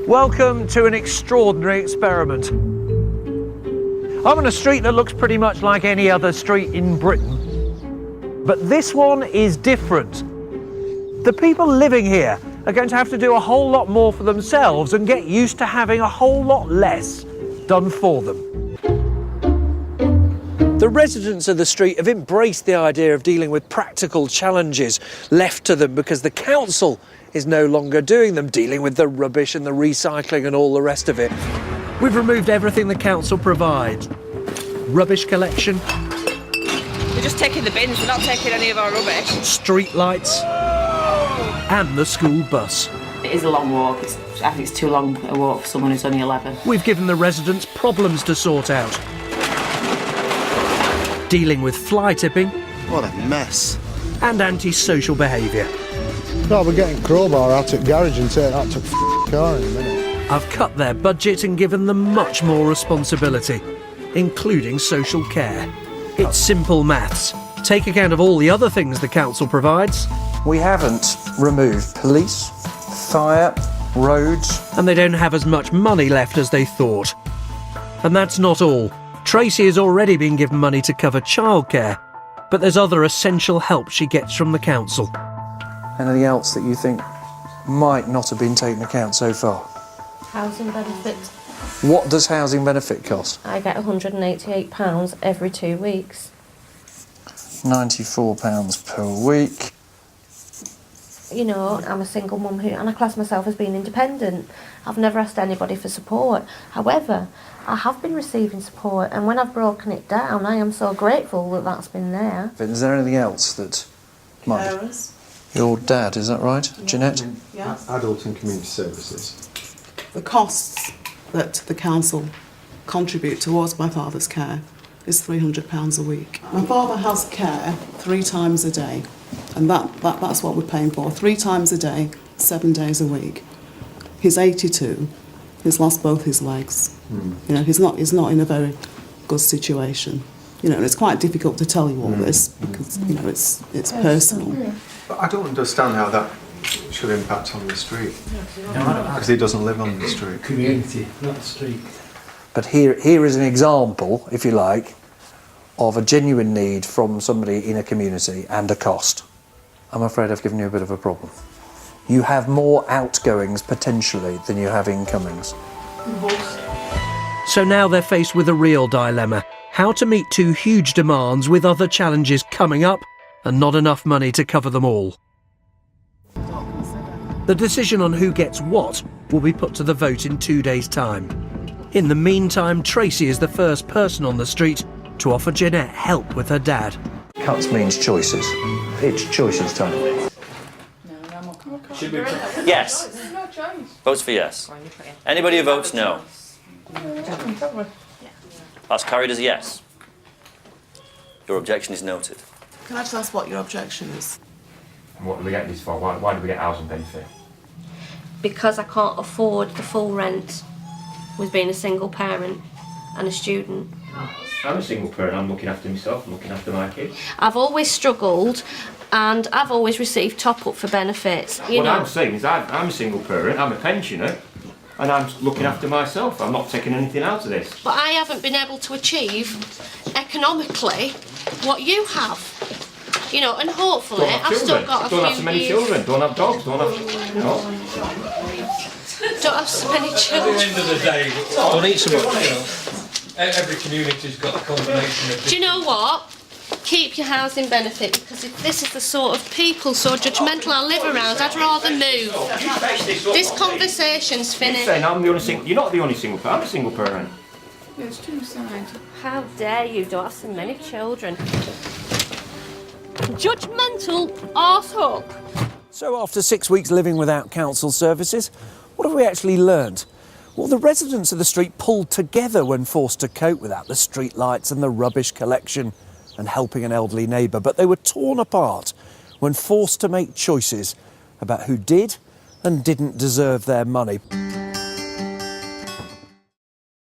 Welcome to an extraordinary experiment. I'm on a street that looks pretty much like any other street in Britain, but this one is different. The people living here are going to have to do a whole lot more for themselves and get used to having a whole lot less done for them. The residents of the street have embraced the idea of dealing with practical challenges left to them because the council is no longer doing them, dealing with the rubbish and the recycling and all the rest of it. We've removed everything the council provides. Rubbish collection. We're just taking the bins, we're not taking any of our rubbish. Street lights. And the school bus. It is a long walk. I think it's too long a walk for someone who's only 11. We've given the residents problems to sort out. Dealing with fly tipping. What a mess. And antisocial behaviour. No, we're getting crowbar out at garage and take that to car in a minute. I've cut their budget and given them much more responsibility, including social care. It's simple maths. Take account of all the other things the council provides. We haven't removed police, fire, roads. And they don't have as much money left as they thought. And that's not all. Tracy has already been given money to cover childcare, but there's other essential help she gets from the council. Anything else that you think might not have been taken account so far? Housing benefit. What does housing benefit cost? I get £188 every 2 weeks. £94 per week. You know, I'm a single mum and I class myself as being independent. I've never asked anybody for support. However, I have been receiving support, and when I've broken it down, I am so grateful that that's been there. Is there anything else that might... Carers. Your dad, is that right, Yeah. Jeanette? Yeah. Adult and community services. The costs that the council contribute towards my father's care is £300 a week. My father has care 3 times a day, and that's what we're paying for. 3 times a day, 7 days a week. He's 82. He's lost both his legs. You know, he's not in a very good situation. You know, and it's quite difficult to tell you all this because, you know, it's personal. But I don't understand how that should impact on the street. Because he doesn't live on the street. Community, not the street. But here is an example, if you like, of a genuine need from somebody in a community and a cost. I'm afraid I've given you a bit of a problem. You have more outgoings potentially than you have incomings. So now they're faced with a real dilemma. How to meet 2 huge demands with other challenges coming up and not enough money to cover them all. The decision on who gets what will be put to the vote in 2 days' time. In the meantime, Tracy is the first person on the street to offer Jeanette help with her dad. Cuts means choices. It's choices time. Yes. Votes for yes. Anybody who votes no? That's carried as yes. Your objection is noted. Can I just ask what your objection is? And what do we get this for? Why do we get housing benefit? Because I can't afford the full rent with being a single parent and a student. I'm a single parent, I'm looking after myself, I'm looking after my kids. I've always struggled and I've always received top-up for benefits. What I'm saying is I'm a single parent, I'm a pensioner, and I'm looking after myself. I'm not taking anything out of this. But I haven't been able to achieve economically what you have. You know, and hopefully I've still got a few Don't have so many children, don't have dogs, don't have, you know. Don't have so many children. At the end of the day, don't eat so much, you know. Every community's got a combination of... Do you know what? Keep your housing benefit, because if this is the sort of people so judgmental I live around, I'd rather move. This conversation's finished. You're not the only single parent, I'm a single parent. There's 2 sides. How dare you, don't have so many children. Judgmental arsehole. So after 6 weeks living without council services, what have we actually learned? Well, the residents of the street pulled together when forced to cope without the street lights and the rubbish collection and helping an elderly neighbour, but they were torn apart when forced to make choices about who did and didn't deserve their money.